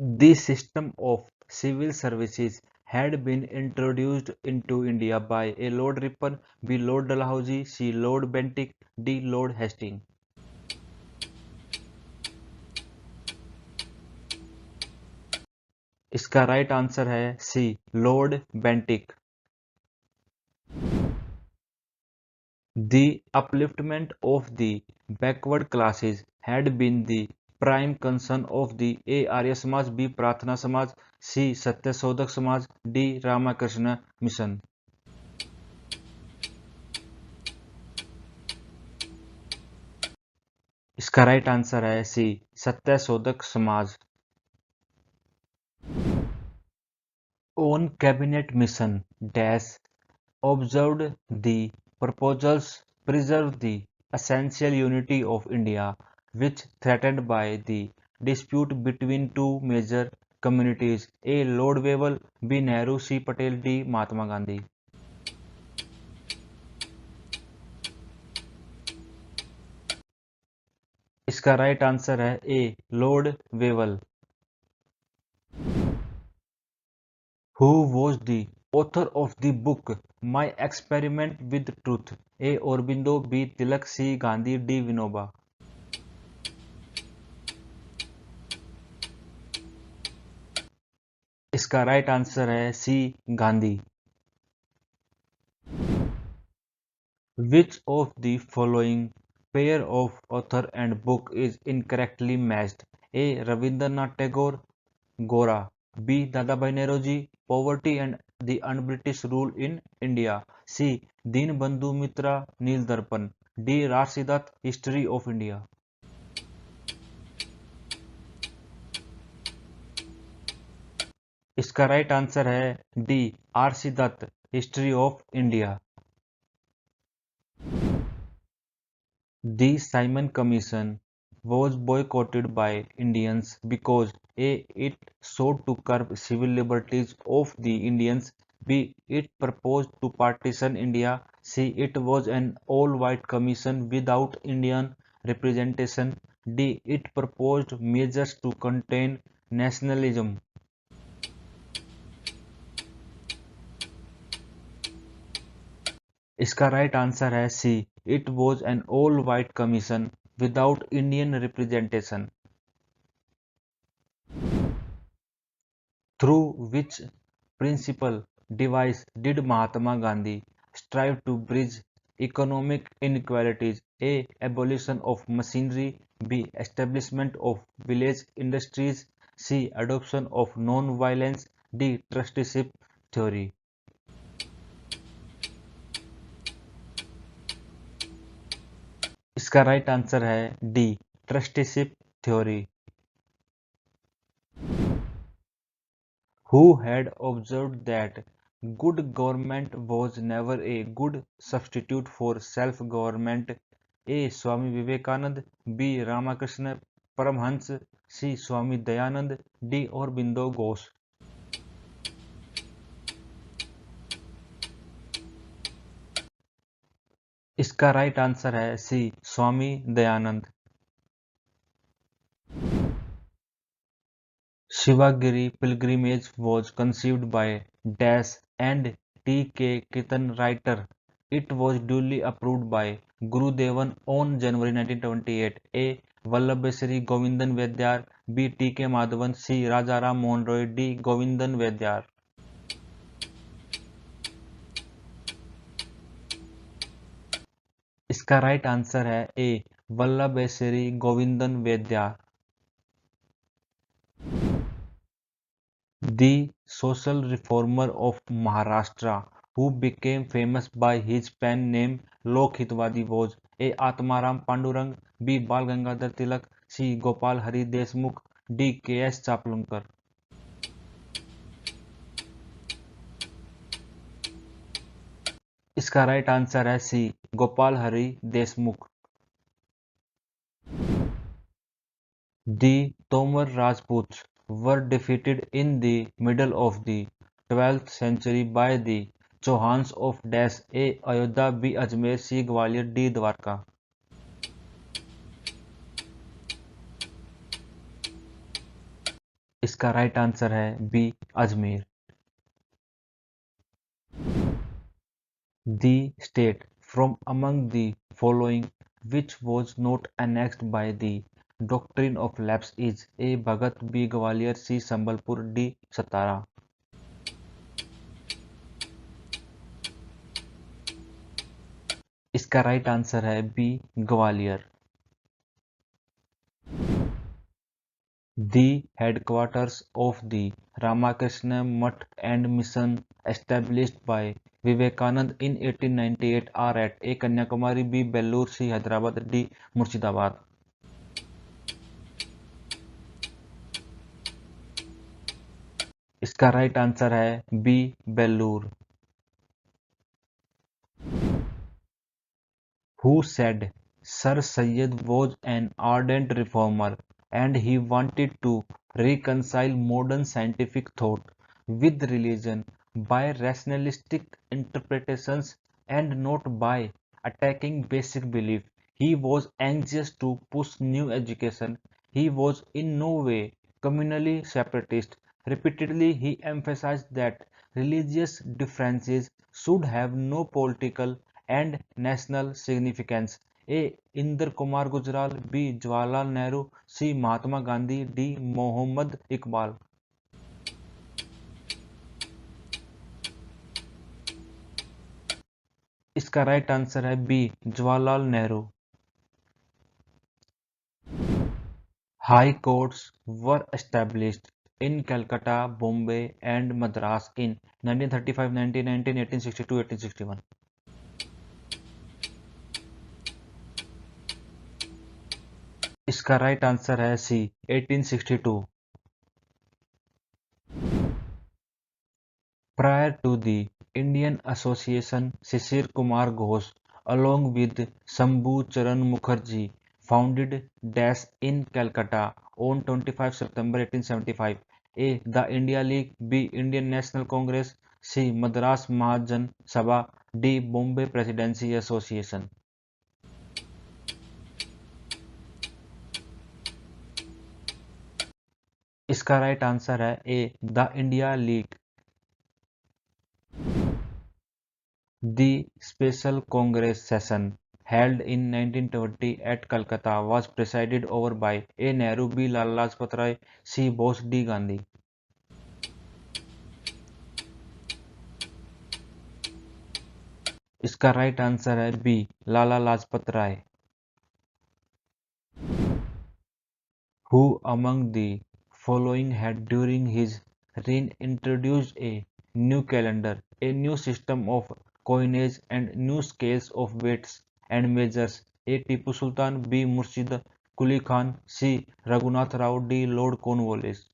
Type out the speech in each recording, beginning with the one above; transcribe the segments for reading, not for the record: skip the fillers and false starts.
The system of civil services had been introduced into India by A. Lord Ripon, B. Lord Dalhousie, C. Lord Bentinck, D. Lord Hastings. इसका right answer है C, Lord Bentinck. The upliftment of the backward classes had been the prime concern of the A. Arya Samaj, B. प्रार्थना समाज, C. Satyashodhak Samaj, D. Ramakrishna mission. इसका right answer है सी, Satyashodhak Samaj. On cabinet mission dash observed the proposals preserve the essential unity of India, which threatened by the dispute between two major communities, A. Lord Wavell, B. Nehru, C. Patel, D. Mahatma Gandhi। इसका right answer है A, Lord Wavell. Who was the author of the book My Experiment with Truth? A. Aurobindo, B. Tilak, C. Gandhi, D. Vinoba। इसका right answer है सी, Gandhi. Which of the following pair of author and book is incorrectly matched? A. Rabindranath Tagore, Gora, B. Dadabhai Nauroji, Poverty and the Un-British Rule in India, C. Deenbandhu Mitra, Neel Darpan, D. Raj Siddharth, History of India। इसका right answer है D, R C Dutt, history of India. The Simon Commission was boycotted by Indians because A. It sought to curb civil liberties of the Indians, B. It proposed to partition India, C. It was an all-white commission without Indian representation, D. It proposed measures to contain nationalism। इसका right answer है C, it was an all white commission without Indian representation. Through which principal device did Mahatma Gandhi strive to bridge economic inequalities? A. Abolition of machinery, B. Establishment of village industries, C. Adoption of non violence, D. Trusteeship theory. इसका right answer है D, trusteeship theory. Who had observed that good government was never a good substitute for self-government? A. Swami Vivekanand, B. Ramakrishna Paramhans, C. Swami Dayanand, D. Aurobindo Ghosh। इसका right answer है सी, Swami Dayanand. Shivagiri pilgrimage was conceived by Dash and T. K. Ketan writer. It was duly approved by Gurudevan on January 1928. A. Vallabhesari Govindan Vadyar, B. T. K. Madhavan, C. Rajaram Mohan Roy, D. Govindan Vadyar। इसका right answer है ए, वल्लभेश्वरी Govindan वैद्यार। The social reformer of Maharashtra who became famous by his pen name Lok Hitwadi was A. Atmaram Pandurang, B. Bal Gangadhar Tilak, C. Gopal Hari Deshmukh, D. K. S. Chaplunkar। इसका right answer है C, Gopal Hari Deshmukh. The Tomar Rajputs were defeated in the middle of the 12th century by the Chauhans of Dash, A. Ayodhya, B. Ajmer, C. Gwalior, D. Dwarka। इसका right answer है B Ajmer. The state from among the following which was not annexed by the doctrine of lapse is A. Bhagat, B. Gwalior, C. Sambalpur, D. Satara। इसका right answer है B Gwalior. The headquarters of the Ramakrishna Mutt and Mission established by Vivekanand in 1898 are at A. Kanyakumari, B. Bellur, C. Hyderabad, D. Murshidabad। इसका right answer है B Vellore. Who said Sir Syed was an ardent reformer and he wanted to reconcile modern scientific thought with religion by rationalistic interpretations and not by attacking basic belief. He was anxious to push new education. He was in no way communally separatist. Repeatedly, he emphasized that religious differences should have no political and national significance। A. Inder Kumar Gujral, B. Jawaharlal Nehru, C. Mahatma Gandhi, D. Mohammad Iqbal. इसका right answer है B. Jawaharlal Nehru. High courts were established in Calcutta, Bombay, and Madras in 1935, 1919, 1862, 1861। इसका right answer है सी. 1862। Prior to the Indian Association, Shishir Kumar Ghosh, along with Shambhu Charan Mukherjee, founded DAS in Calcutta on 25 September 1875। A. The India League, B. Indian National Congress, C. Madras Mahajan Sabha, D. Bombay Presidency Association। इसका right answer है A. The India league. The Special Congress session held in 1920 at Calcutta was presided over by A. Nehru, B. Lala Lajpat Rai, C. Bose, D. Gandhi। इसका right answer है B. Lala Lajpat Rai. Who among the following had during his reign introduced a new calendar, a new system of coinage and new scales of weights and measures? A. Tipu Sultan, B. Murshid Quli Khan, C. Raghunath Rao, D. Lord Cornwallis।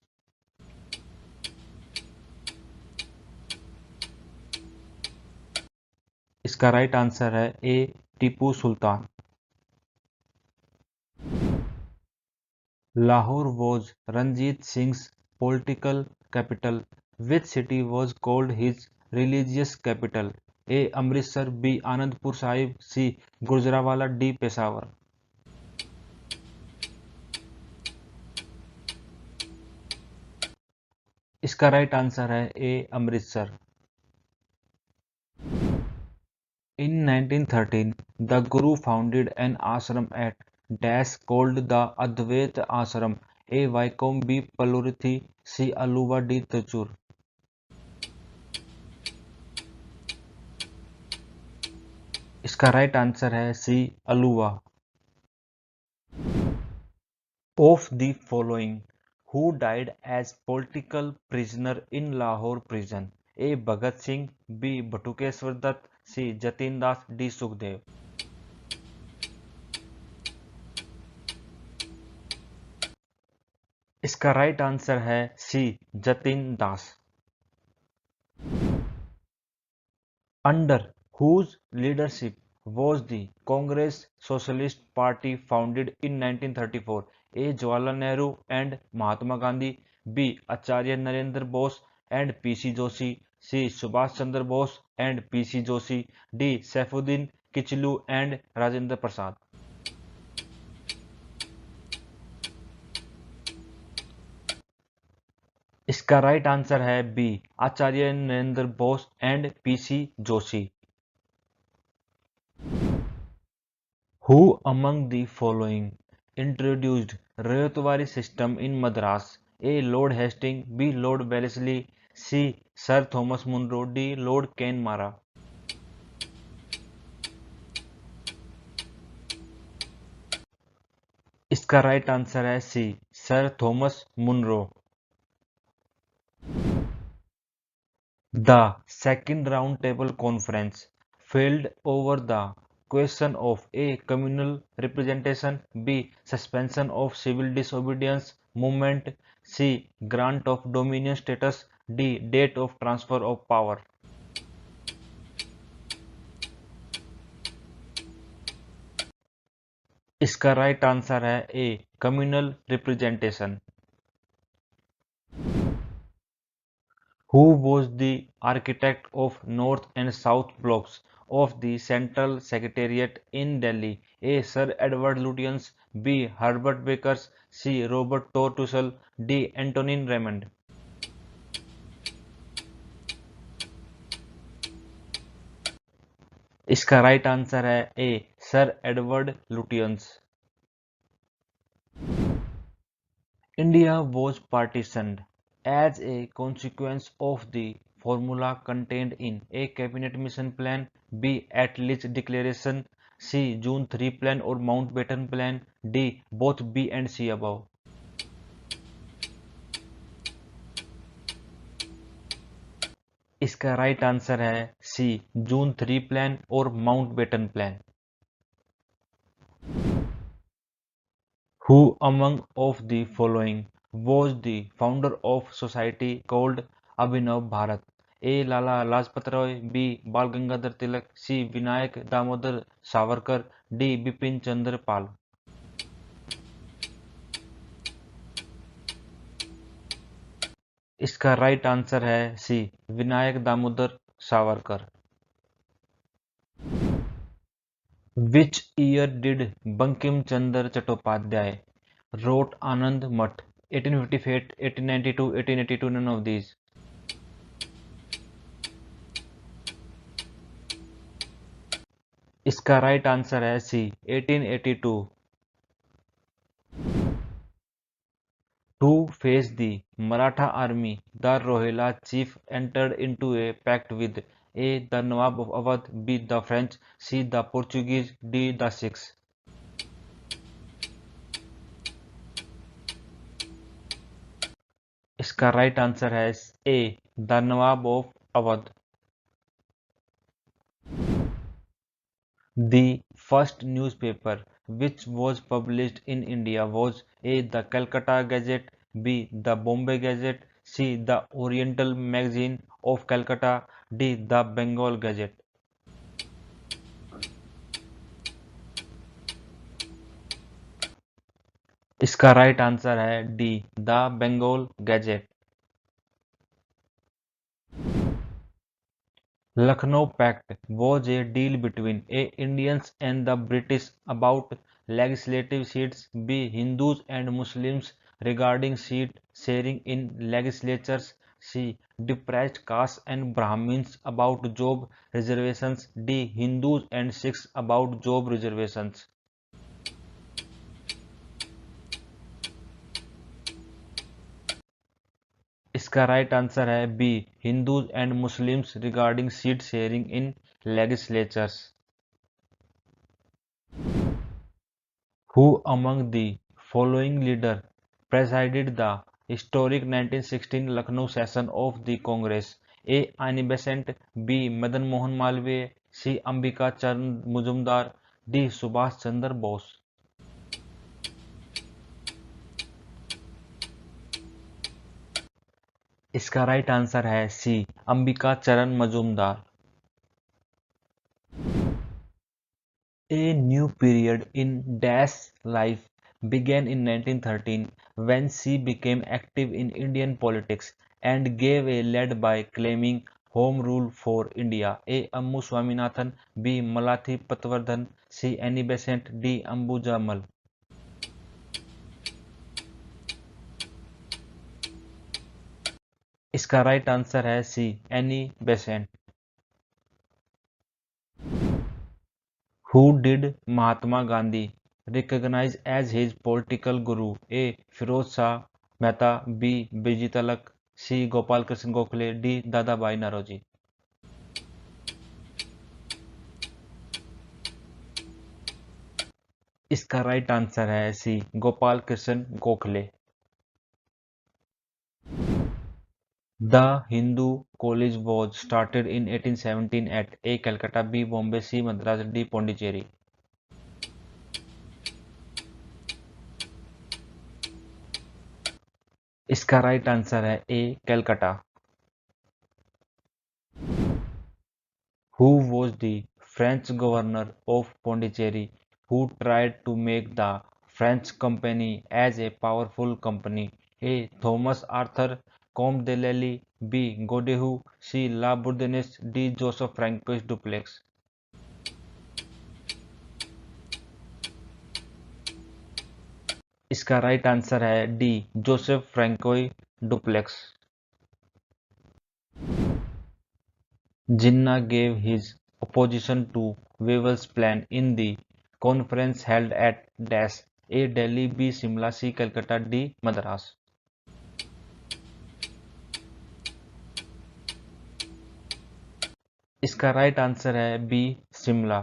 इसका right answer है ए. Tipu Sultan. Lahore was Ranjit Singh's political capital. Which city was called his religious capital? A. Amritsar, B. Anandpur Sahib, C. Gujranwala, D. Peshawar। इसका right answer है ए. Amritsar. In 1913, the Guru founded an ashram at Dash called the Advaita Ashram. A. Vaikom, B. Palurithi, C. Aluva, D. Tachur। इसका right answer है सी. Aluva. Of the following, who died as political prisoner in Lahore prison? A. Bhagat Singh, B. Batukeshwar Dutt, C. Jatin Das, D. Sukhdev। इसका right answer है सी. जतिन दास। Under whose leadership was the Congress Socialist Party founded in 1934? A. Jawaharlal Nehru and Mahatma Gandhi, B. Acharya Narendra Bose and P.C. Joshi, C. Subhash Chandra Bose and P.C. Joshi, D. Saifuddin Kichlu and Rajendra Prasad। इसका right answer है B, Acharya Narendra Bose and PC Joshi. Who among the following introduced Rayotwari system in Madras? A. Lord Hastings, B. Lord Wellesley, C. Sir Thomas Munro, D. Lord Kenmara। इसका right answer है C, sir Thomas Munro. The second round table conference failed over the question of A. Communal representation, B. Suspension of civil disobedience movement, C. Grant of dominion status, D. Date of transfer of power। इसका right answer है A, communal representation. Who was the architect of North and South blocks of the Central Secretariat in Delhi? A. Sir Edward Lutyens, B. Herbert Bakers, C. Robert Tortousle, D. Antonin Raymond। इसका right answer है A, sir Edward Lutyens. India was partitioned as a consequence of the formula contained in A. Cabinet Mission Plan, B. At-Least Declaration, C. June 3 Plan or Mountbatten Plan, D. Both B and C above। इसका right answer है सी, जून 3 plan और Mountbatten plan. Who among of the following was the founder of society called Abhinav Bharat? A. Lala Lajpat Roy, B. Bal Gangadhar Tilak, C. Vinayak Damodar Savarkar, D. Bipin Chandra Pal। इसका right answer है C, Vinayak Damodar Savarkar. Which year did Bankim Chandra Chattopadhyay wrote Anand Math? 1858, 1892, 1882, none of these। इसका right answer है सी, 1882। To face the Maratha army, the Rohilla chief entered into a pact with A. the Nawab of Awadh, B. the French, C. the Portuguese, D. the Sikhs। इसका right answer है A, the nawab of Awadh. The first newspaper which was published in India was A. the Calcutta Gazette, B. the Bombay Gazette, C. the Oriental Magazine of Calcutta, D. the Bengal Gazette। इसका right answer है D, the Bengal Gazette. Lucknow Pact was a deal between A. Indians and the British about legislative seats, B. Hindus and Muslims regarding seat sharing in legislatures, C. Depressed castes and Brahmins about job reservations, D. Hindus and Sikhs about job reservations। इसका right answer है B, Hindus and Muslims regarding seat sharing in legislatures. Who among the following leader presided the historic 1916 Lucknow session of the Congress? A. Annie Besant, B. Madan Mohan Malviya, C. Ambika Chand Muzumdar, D. Subhash Chandra Bose। इसका right answer है सी, अंबिका चरण Majumdar. A new period in Dash's life began in 1913 when she became active in Indian politics and gave a lead by claiming home rule for India. A. Ammu Swaminathan, B. Malathi Patwardhan, C. Annie Besant, D. Ambuja Mal। इसका right answer है C, Annie Besant. Who did Mahatma Gandhi recognize as his political guru? A Firoz Shah Mehta, B B G Tilak, C Gopal Krishna Gokhale, D Dadabhai Naoroji. इसका right answer है C, Gopal Krishna Gokhale. The Hindu College was started in 1817 at A. Calcutta, B. Bombay, C. Madras, D. Pondicherry. इसका right answer है ए, Calcutta. Who was the French governor of Pondicherry who tried to make the French company as a powerful company? A. Thomas Arthur Comte de Lally, B. Godeheu, C. La Bourdonnais, D. Joseph Francois Dupleix. इसका right answer है D, Joseph फ्रैंकोई duplex. Jinnah gave his opposition to Wavell's plan in the conference held at Dash, A. Delhi, B. Simla, C. Calcutta, D. Madras. इसका right answer है B, Shimla.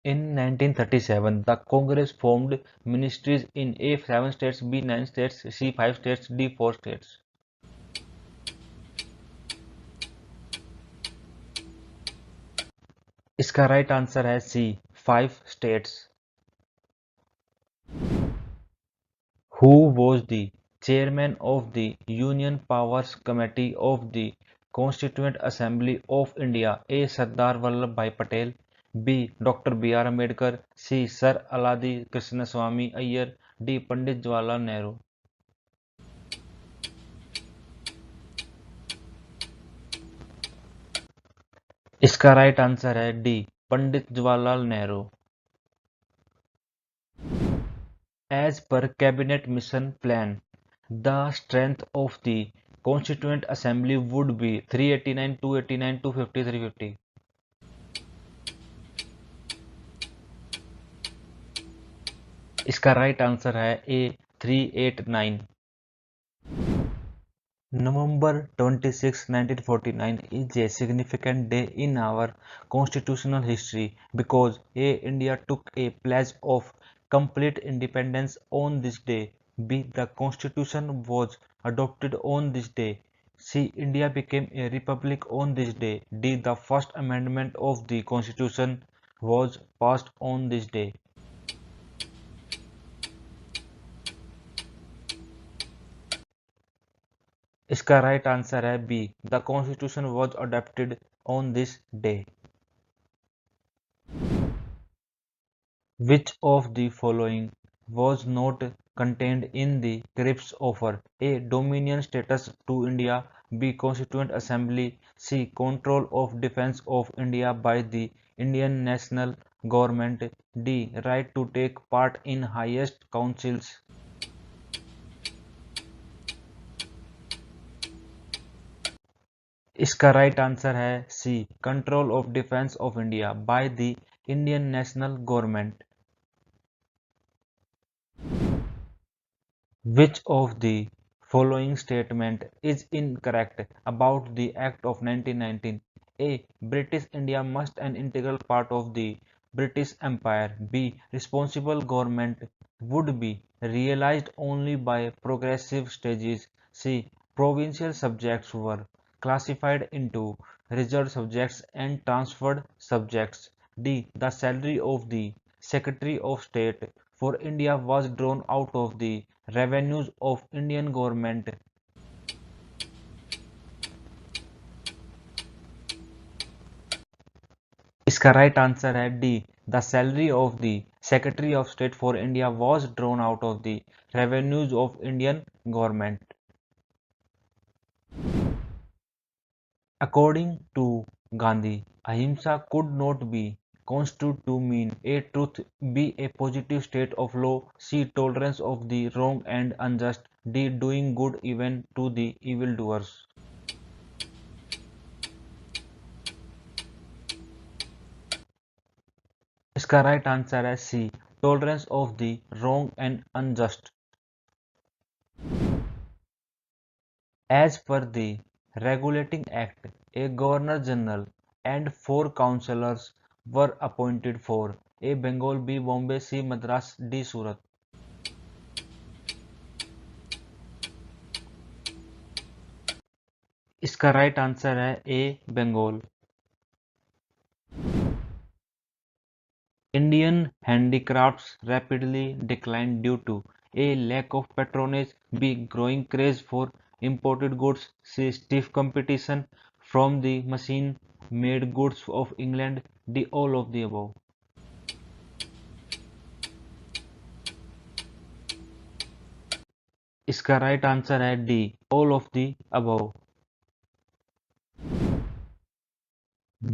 In 1937, the Congress formed ministries in A. 7 states, B. 9 states, C. 5 states, D. 4 states. इसका right answer है सी, 5 states. Who was the chairman of the Union Powers Committee of the Constituent Assembly of India? A. Sardar Vallabhbhai Patel, B. Dr. B.R. Ambedkar, C. Sir Aladi Krishnaswamy Iyer, D. Pandit Jawaharlal Nehru. इसका right answer है D, Pandit Jawaharlal Nehru. As per Cabinet Mission Plan, the strength of the Constituent Assembly would be 389, 289, 250, 350. इसका right answer है ए, 389। November 26, 1949 is a significant day in our constitutional history because A. India took a pledge of complete independence on this day. B. The constitution was adopted on this day. C. India became a republic on this day. D. The first amendment of the constitution was passed on this day. इसका right answer है B, the constitution was adopted on this day. Which of the following was not contained in the Cripps offer? A. Dominion status to India, B. Constituent Assembly, C. Control of defence of India by the Indian national government, D. Right to take part in highest councils. इसका right answer है C, control of defence of India by the Indian national government. Which of the following statement is incorrect about the Act of 1919? A. British India must an integral part of the British Empire. B. Responsible government would be realized only by progressive stages. C. Provincial subjects were classified into reserved subjects and transferred subjects. D. The salary of the Secretary of State for India was drawn out of the revenues of Indian government. इसका right answer है D, the salary of the secretary of state for India was drone out of the revenues of Indian government. According to Gandhi, ahimsa could not be constitute to mean a truth, b a positive state of law, c tolerance of the wrong and unjust, d doing good even to the evildoers. इसका right answer है C, tolerance of the wrong and unjust. As per the Regulating Act, a Governor-General and 4 councillors were appointed for A. Bengal, B. Bombay, C. Madras, D. Surat. इसका right answer है A. Bengal. Indian handicrafts rapidly declined due to A. Lack of patronage, B. Growing craze for imported goods, C. Stiff competition from the machine-made goods of England, D. All of the above. इसका right answer है D, all of the above.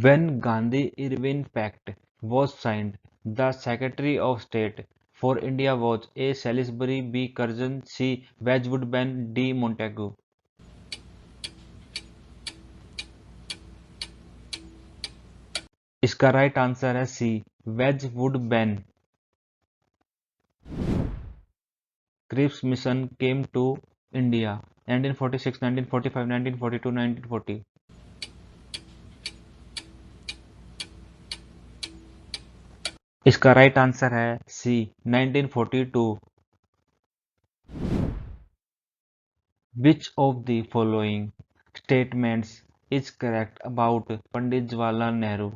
When Gandhi-Irwin Pact was signed, the Secretary of State for India was A. Salisbury, B. Curzon, C. Wedgwood Ben, D. Montagu. इसका right answer है C, वेजवुड Benn. Cripps mission came to India 1946, 1945, 1942, 1940. इसका right answer है C, 1942. Which of the following statements is correct about Pandit Jawaharlal Nehru?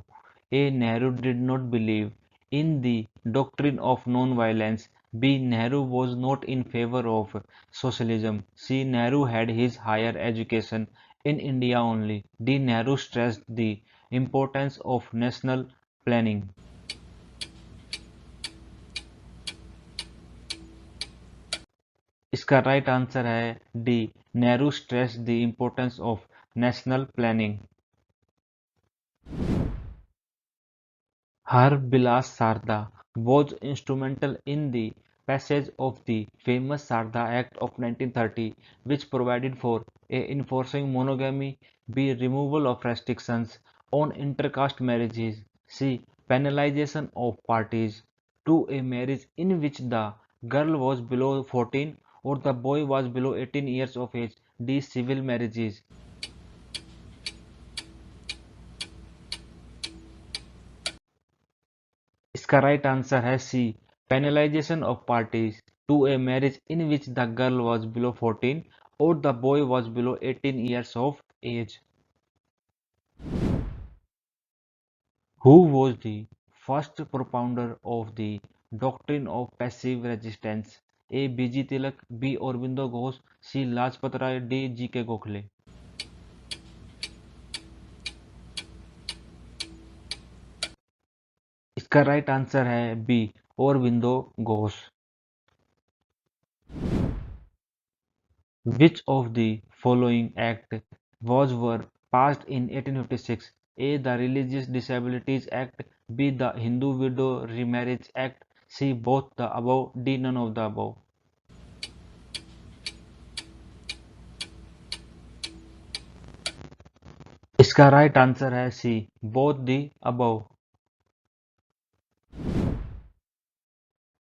A. Nehru did not believe in the doctrine of non-violence. B. Nehru was not in favor of socialism. C. Nehru had his higher education in India only. D. Nehru stressed the importance of national planning. इसका right answer है D, Nehru stress the importance of national planning. Har Bilas Sarda was instrumental in the passage of the famous Sarda Act of 1930, which provided for A. Enforcing monogamy, B. Removal of restrictions on intercaste marriages, C. Penalization of parties to a marriage in which the girl was below 14 or the boy was below 18 years of age, D. Civil marriages. इसका right answer है C, penalization of parties to a marriage in which the girl was below 14 और the boy was below 18 years of age. Who was the first propounder of the doctrine of passive resistance? A. B G Tilak, B. Aurobindo Ghosh, C. Lajpat Rai, D. G K Gokhale. इसका right answer है B, Aurobindo Ghosh. Which of the following act were passed in 1856? A. The Religious Disabilities Act, B. The Hindu Widow Remarriage Act, C. Both the above, D. None of the above. इसका right answer है C, both the above.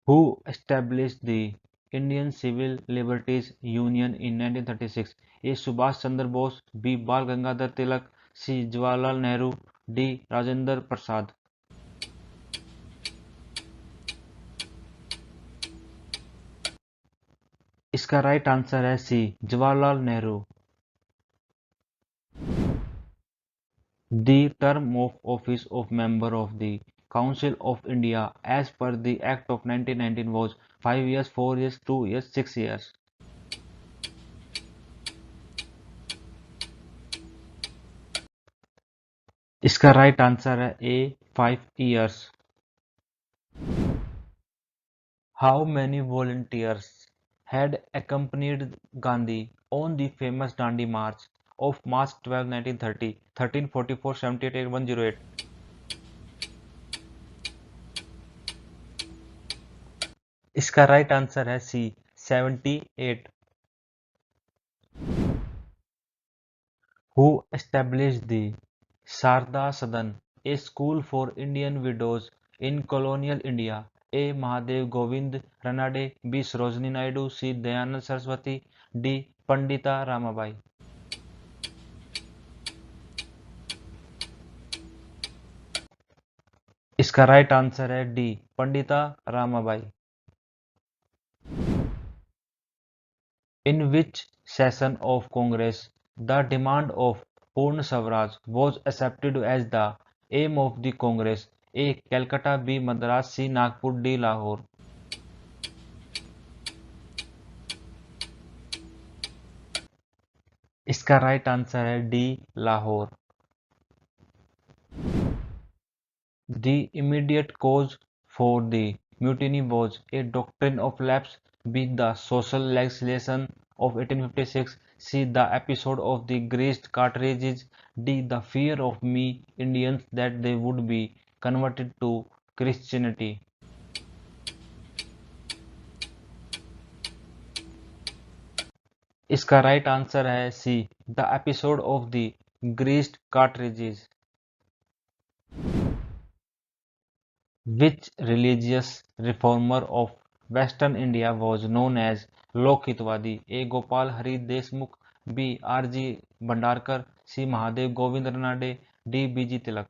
Who established the Indian Civil Liberties Union in 1936? A. Subhash Chandra Bose, B. Bal Gangadhar Tilak, C. Jawaharlal Nehru, D. Rajendra Prasad. इसका right answer है C, Jawaharlal Nehru. The term of office of member of the Council of India as per the Act of 1919 was 5 years, 4 years, 2 years, 6 years. इसका right answer है ए, 5 years. How many volunteers had accompanied Gandhi on the famous Dandi March of March 12, 1930, 1344, 78, 108? इसका right answer है सी 78। Who established the Sharda Sadan, a school for Indian widows in colonial India? A. Mahadev Govind Ranade, B. Sarojini Naidu, C. Dayanand Saraswati, D. Pandita Ramabai. इसका right answer है D Pandita Ramabai. In which session of Congress the demand of Purna Swaraj was accepted as the aim of the Congress? A. Calcutta, B. Madras, C. Nagpur, D. Lahore. इसका right answer है D Lahore. The immediate cause for the mutiny was A. Doctrine of lapse, B. The social legislation of 1856, C. The episode of the greased cartridges, D. The fear of me Indians that they would be converted to Christianity. इसका right answer है see the episode of the greased cartridges. Which religious reformer of Western India was known as Lokhitwadi? A. Gopal Hari Deshmukh, B. R. G. Bhandarkar, C. Mahadev Govind Ranade, D. B. G. Tilak.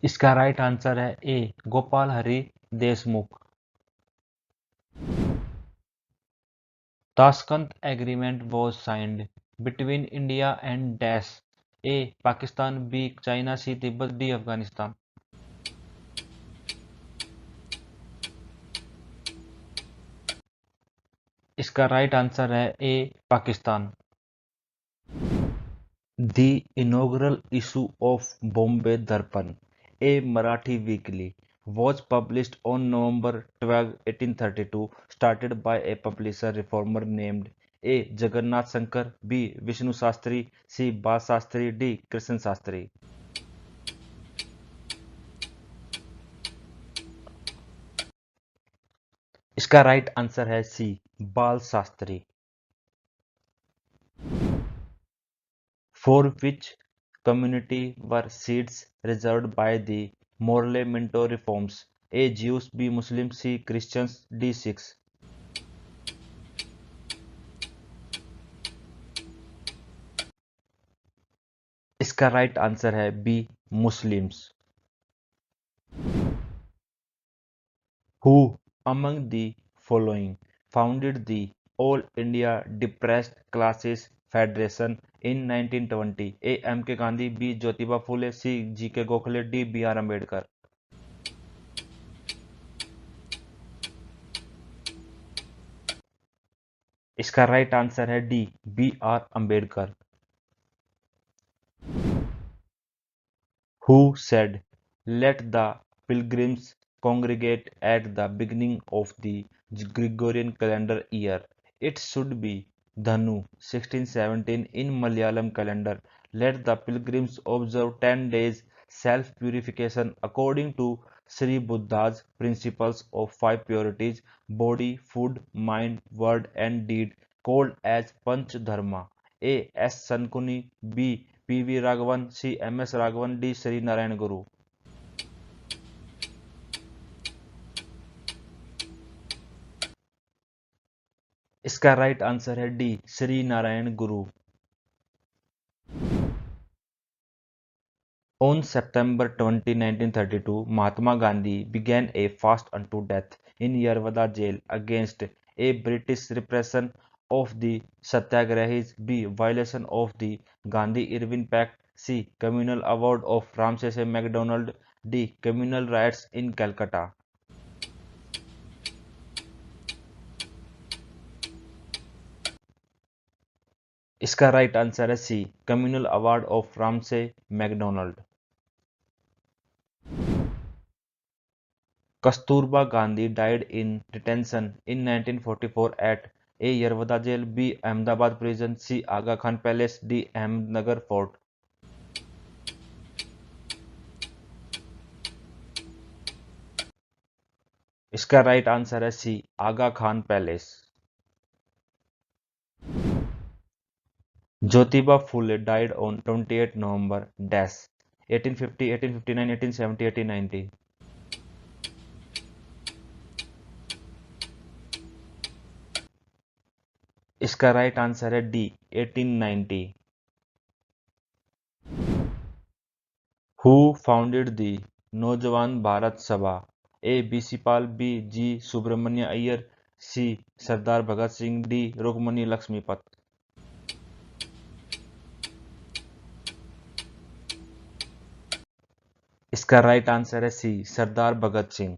इसका right answer है A Gopal Hari Deshmukh. Tashkent Agreement was signed between India and Dash. A. Pakistan, B. China, C. Tibet, D. Afghanistan. इसका right answer है ए Pakistan. The inaugural issue of Bombay Darpan, a Marathi weekly, was published on November 12, 1832, started by a publisher reformer named A. Jagannath Shankar, B. Vishnu Sastri, C. Bal Sastri, D. Krishan Sastri. इसका right answer है सी बाल Shastri. For which community were seats reserved by the Morley Minto reforms? A. Jews, B. Muslims, C. Christians, D. Sikhs. इसका right answer है B Muslims. Who among the following founded the All India Depressed Classes Federation in 1920? A. M. K. Gandhi, B. Jyotiba Phule, C. G. K. Gokhale, D. B. R. Ambedkar. इसका right answer है D B R Ambedkar. Who said, "Let the pilgrims congregate at the beginning of the Gregorian calendar year"? It should be Dhanu 1617 in Malayalam calendar. Let the pilgrims observe 10 days self-purification according to Sri Buddha's principles of five purities: body, food, mind, word, and deed, called as Panch Dharma. A. S. Sankuni, B. P. V. Raghavan, C. M. S. Raghavan, D. Sri Narayan Guru. इसका right answer है D Shri Narayan Guru. On September 20, 1932, Mahatma Gandhi began a fast unto death in Yerwada jail against A. British repression of the Satyagrahis, B. Violation of the Gandhi-Irvine Pact, C. Communal award of Ramsay MacDonald, D. Communal riots in Calcutta. इसका right answer है C communal award of Ramsay MacDonald. Kasturba Gandhi died in detention in 1944 at A. Yerwada Jail, B. Ahmedabad Prison, C. Aga Khan Palace, D. Ahmednagar Fort. इसका right answer है C, Aga Khan palace. Jyotiba Phule died on 28 November dash 1850, 1859, 1870, 1890। इसका right answer है D, 1890। Who founded the Naujawan Bharat Sabha? A BC Pal, B G Subramania Iyer, C Sardar Bhagat Singh, D Rukmani Lakshmipat. इसका right answer है C, Sardar Bhagat Singh.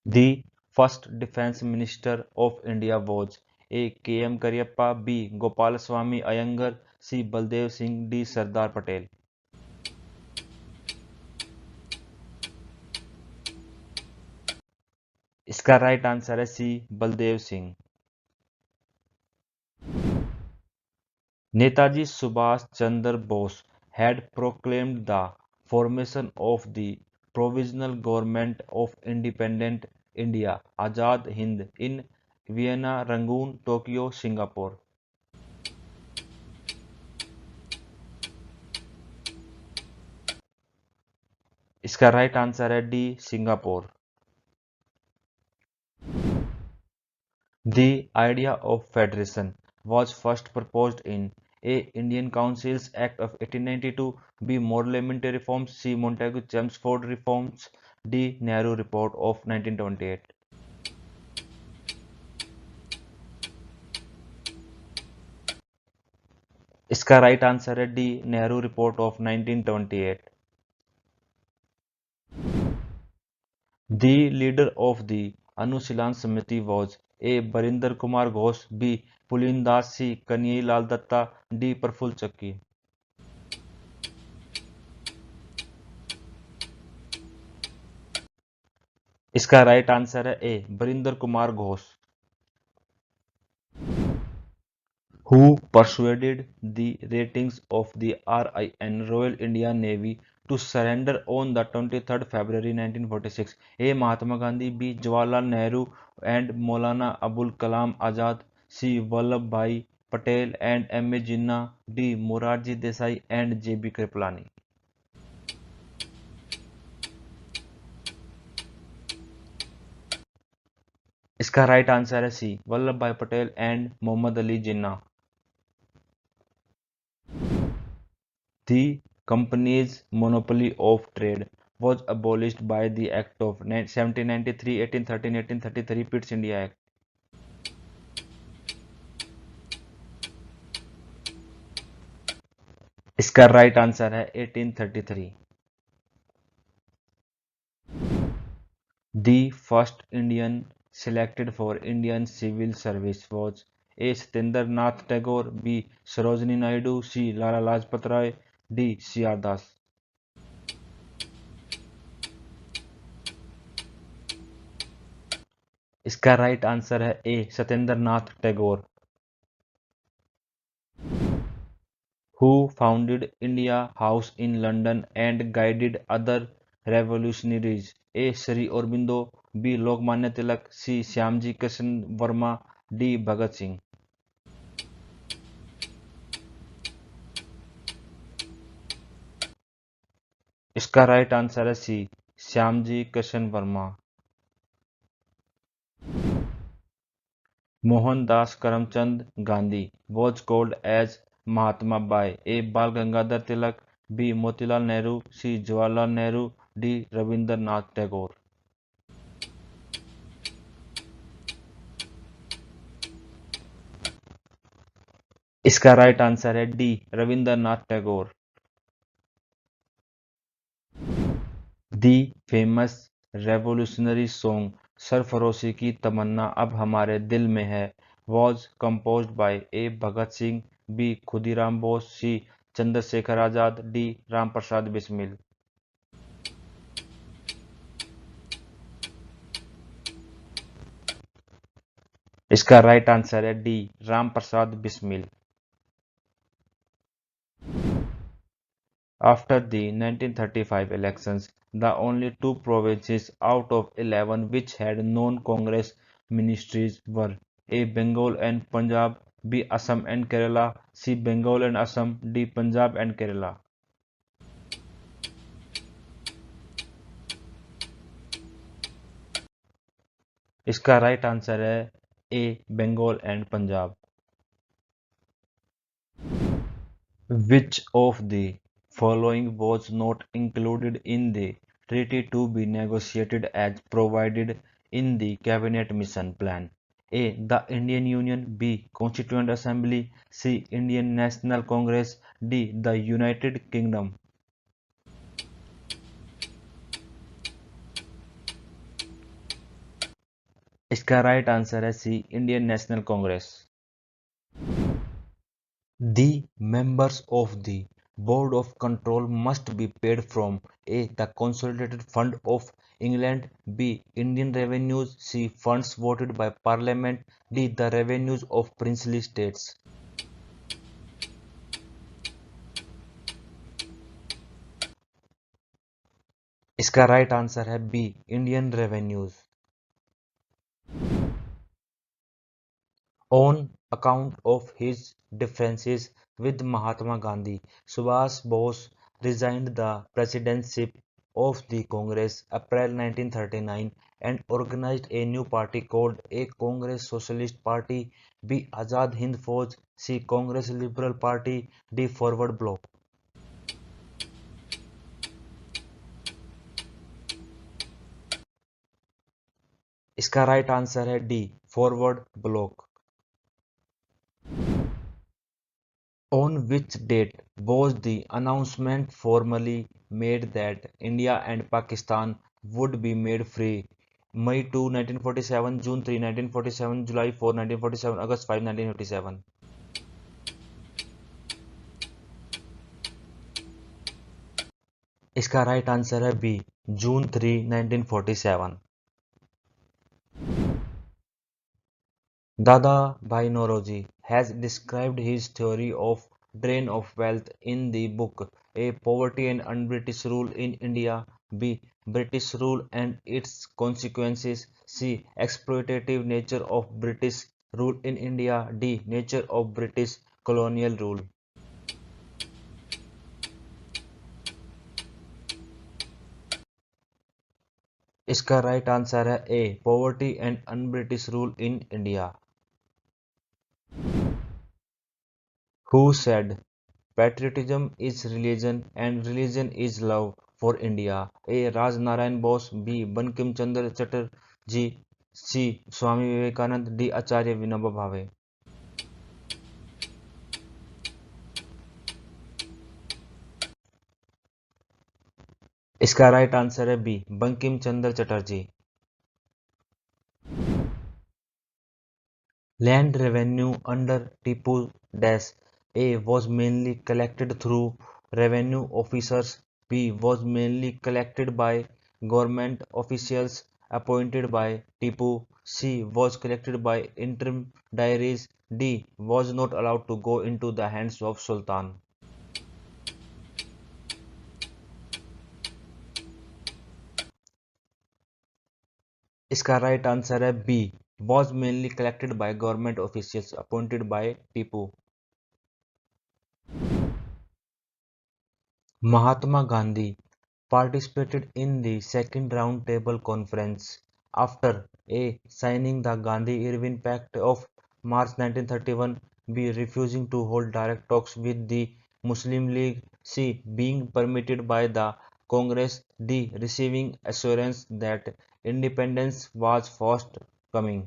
The first defense minister of India was A. K. M. Cariappa, B. Gopalaswamy Iyengar, C. Baldev Singh, D. Sardar Patel। इसका right answer है सी, Baldev Singh. Netaji Subhash Chandra Bose had proclaimed the formation of the Provisional Government of Independent India Azad Hind in Vienna, Rangoon, Tokyo, Singapore। इसका right answer है D, Singapore. The idea of federation was first proposed in A. Indian Councils Act of 1892, B. Parliamentary reforms, C. Montagu-Chelmsford reforms, D. Nehru Report of 1928। इसका right answer है D, Nehru report of 1928। The leader of the Anushilhan Samiti was A. Barinder Kumar Ghosh, B. Pulin Das, C. Kanhaiya Lal Datta, D. Praful Chakki। इसका right answer है A, Barindra Kumar Ghosh. Who persuaded the ratings of the RIN Royal Indian Navy to surrender on the 23rd February 1946? A. Mahatma Gandhi, B. Jawaharlal Nehru and Maulana Abul Kalam Azad, C. Vallabhbhai Patel and M. A. Jinnah, D. Morarji Desai and J. B. Kripalani। इसका right answer है C, Vallabh Bhai Patel and Mohammad Ali Jinnah. The company's monopoly of trade was abolished by the Act of 1793, 1813, 1833 Pitt's India Act। इसका right answer है 1833। The first Indian selected for Indian civil service was A. Satinder Nath Tagore, B. Sarojini Naidu, C. Lala Lajpat Rai, D. C.R. Das। इसका right answer है ए, Satyendra Nath Tagore. Who founded India House in London and guided other revolutionaries? A. Sri Aurobindo, B. Lokmanya Tilak, C. Shyamji Krishan Varma, D. Bhagat Singh। इसका right answer है C, Shyamji Krishna Varma. Mohandas Karamchand Gandhi was called as Mahatma by A. Bal Gangadhar Tilak, B. Motilal Nehru, C. Jawaharlal Nehru, D. Rabindranath Tagore। इसका right answer है D, Rabindranath Tagore. The famous revolutionary song सरफरोशी की तमन्ना अब हमारे दिल में है was composed by A. Bhagat Singh, B. Khudiram Bose, C. Chandrashekhar Azad, D. Ram Prasad Bismil. इसका राइट आंसर है D, Ram Prasad Bismil. After the 1935 elections, the only two provinces out of 11 which had non-Congress ministries were A. Bengal and Punjab, B. Assam and Kerala, C. Bengal and Assam, D. Punjab and Kerala. इसका right answer है A Bengal and Punjab. Which of the following was not included in the treaty to be negotiated as provided in the Cabinet Mission Plan? A. The Indian Union. B. Constituent Assembly. C. Indian National Congress. D. The United Kingdom. इसका right answer है C Indian national Congress. The members of the Board of Control must be paid from A. The Consolidated Fund of England, B. Indian revenues, C. Funds voted by Parliament, D. The revenues of princely states. इसका right answer है B Indian revenues. On account of his differences with Mahatma Gandhi, Subhas Bose resigned the presidency of the Congress April 1939 and organized a new party called A Congress Socialist Party, B Azad Hind Fauj, C Congress Liberal Party, D Forward Bloc. इसका right answer है D forward block. On which date was the announcement formally made that India and Pakistan would be made free? May 2, 1947, June 3, 1947, July 4, 1947, August 5, 1957. इसका right answer है B June 3, 1947. Dada Bhai Nauroji has described his theory of drain of wealth in the book A. Poverty and Un-British Rule in India, B. British Rule and its Consequences, C. Exploitative nature of British rule in India, D. Nature of British colonial rule. इसका right answer है A poverty and un-British rule in India. Who said patriotism is religion and religion is love for India? A. Raj Narayan Bose, B. Bankim Chandra Chatterjee, C. Swami Vivekanand, D. Acharya Vinoba Bhave. इसका right answer है B Bankim Chandra Chatterjee. Land revenue under Tipu Dash A was mainly collected through revenue officers, B was mainly collected by government officials appointed by Tipu, C was collected by intermediaries, D was not allowed to go into the hands of Sultan. इसका right answer है B was mainly collected by government officials appointed by Tipu. Mahatma Gandhi participated in the Second Round Table Conference after A. Signing the Gandhi-Irwin Pact of March 1931, B. Refusing to hold direct talks with the Muslim League, C. Being permitted by the Congress, D. Receiving assurance that independence was forthcoming.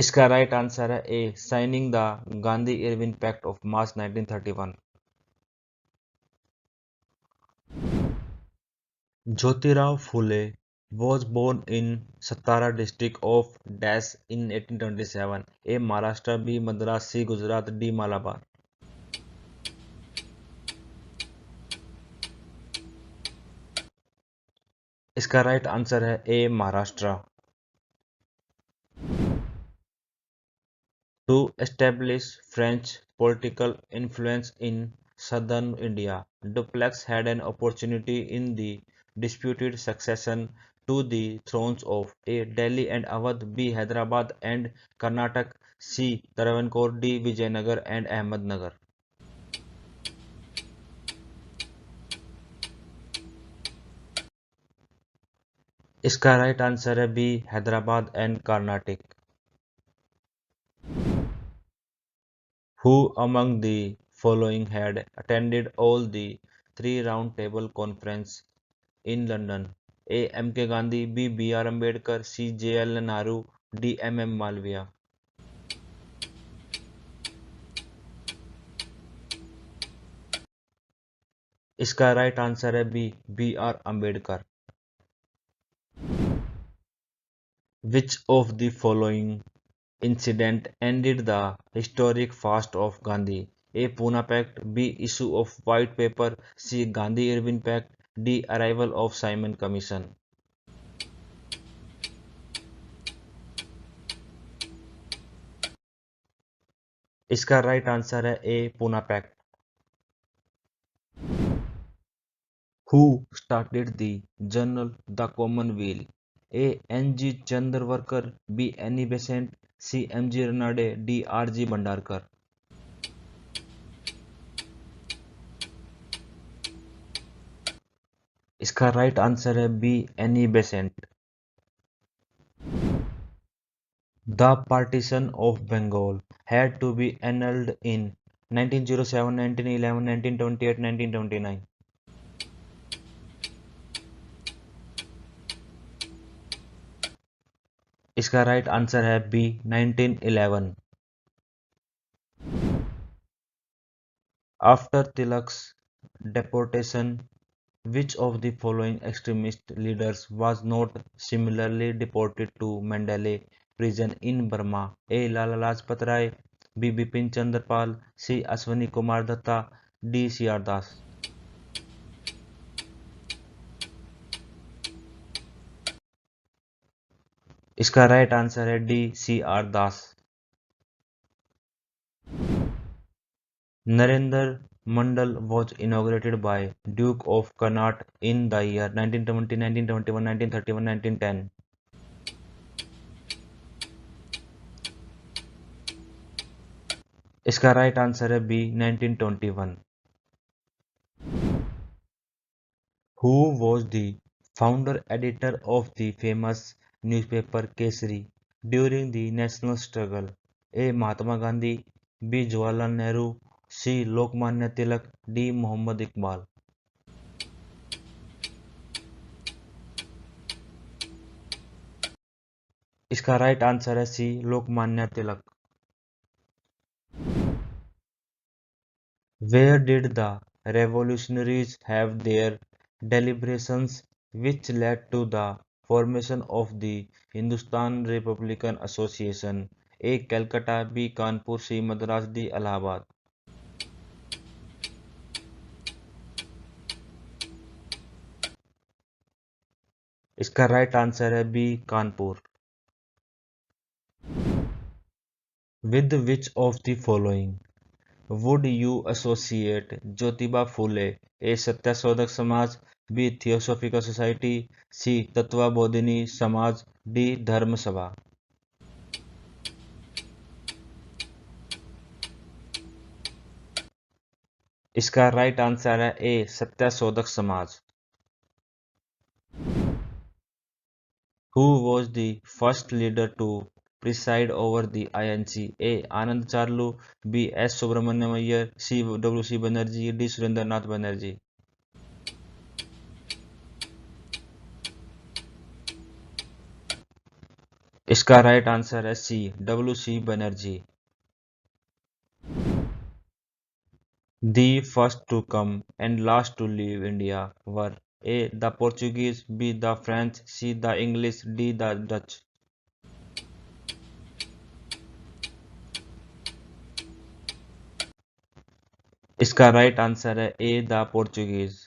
इसका right answer है A signing the Gandhi Irwin pact of March 1931. Jyotirao Phule was born in Satara district of Dash in 1827. A. Maharashtra, B. Madras, C. Gujarat, D. Malabar. इसका right answer है ए Maharashtra. To establish French political influence in southern India, Dupleix had an opportunity in the disputed succession to the thrones of A. Delhi and Awadh, B. Hyderabad and Karnataka, C. Travancore, D. Vijayanagar and Ahmednagar. इसका right answer है B Hyderabad and Karnataka. Who among the following had attended all the three round table conference in London? A. M. K. Gandhi, B. B. R. Ambedkar, C. J. L. Nehru, D. M. M. Malviya. इसका right answer है B B R Ambedkar. Which of the following incident ended the historic fast of Gandhi? A. Pune Pact, B. Issue of White Paper, C. Gandhi-Irvin Pact, D. Arrival of Simon Commission. इसका right answer है A Poona pact. Who started the journal The Commonweal? A. N. G. Chandravarkar, B. Annie Besant, C. M. G. Ranade, D. R. G. Bhandarkar. इसका right answer है be Annie Besant. The partition of Bengal had to be annulled in 1907, 1911, 1928, 1929. इसका right answer है B 1911. After Tilak's deportation, which of the following extremist leaders was not similarly deported to Mandalay prison in Burma? A. Lala Lajpat Rai, B. Bipin Chandra Pal, C. Ashwani Kumar Datta, D. C.R. Das. इसका right answer है D C R Das. Narendra Mandal was inaugurated by Duke of Connaught in the year 1920, 1921, 1931, 1910. इसका right answer है B 1921. Who was the founder editor of the famous newspaper Kesari during the national struggle? A. Mahatma Gandhi, B. Jawaharlal Nehru, C. Lokmanya Tilak, D. Muhammad Iqbal. इसका right answer है सी Lokmanya Tilak. Where did the revolutionaries have their deliberations which led to the formation of the Hindustan Republican Association? A. Calcutta, B. Kanpur, C. Madras, D. Allahabad. इसका right answer है B Kanpur. With which of the following would you associate Jyotiba Phule? A. सत्याशोधक समाज, B. Theosophical Society, C. Tattvabodhini समाज, D. धर्म सभा. इसका right answer है ए सत्याशोधक समाज. Who was the first leader to preside over the INC? A. Anand Charlu, B. S. Subramaniam Iyer, C. W. C. Banerjee, D. Surendranath Banerjee. इसका right answer है C W C Banerjee. The first to come and last to leave India were A. The Portuguese, B. The French, C. The English, D. The Dutch. इसका right answer है A the Portuguese.